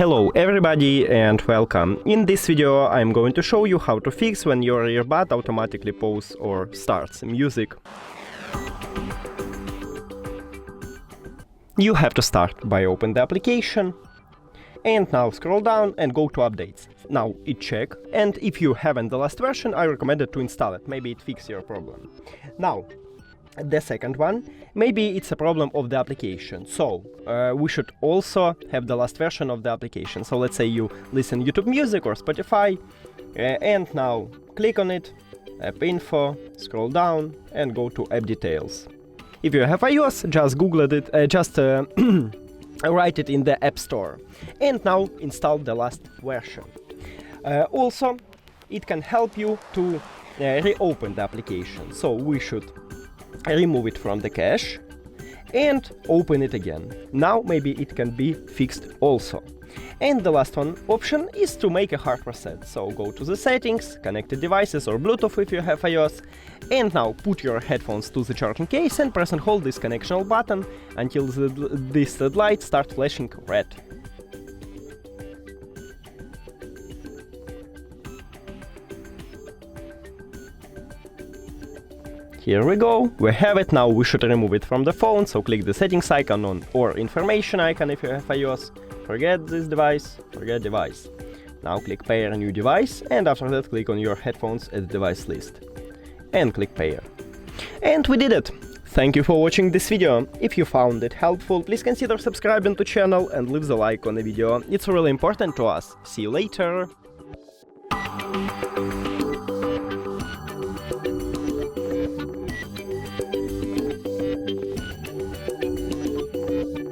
Hello everybody and welcome. In this video I'm going to show you how to fix when your earbud automatically pauses or starts music. You have to start by open the application and now scroll down and go to updates. Now it check, and if you haven't the last version, I recommend it to install it, maybe it fixes your problem. Now the second one, maybe it's a problem of the application, so we should also have the last version of the application. So let's say you listen YouTube Music or Spotify, and now click on it, App Info, scroll down and go to App Details. If you have iOS, just Google it, write it in the App Store, and now install the last version. Also, it can help you to reopen the application, so we should remove it from the cache and open it again. Now maybe it can be fixed also. And the last one option is to make a hard reset. So go to the settings, connected devices or Bluetooth if you have iOS, and now put your headphones to the charging case and press and hold this connection button until this light starts flashing red. Here we go, we have it. Now we should remove it from the phone, so click the settings icon on or information icon if you have iOS. Forget this device, forget device. Now click pair a new device, and after that click on your headphones at the device list. And click pair. And we did it! Thank you for watching this video. If you found it helpful, please consider subscribing to the channel and leave the like on the video. It's really important to us. See you later!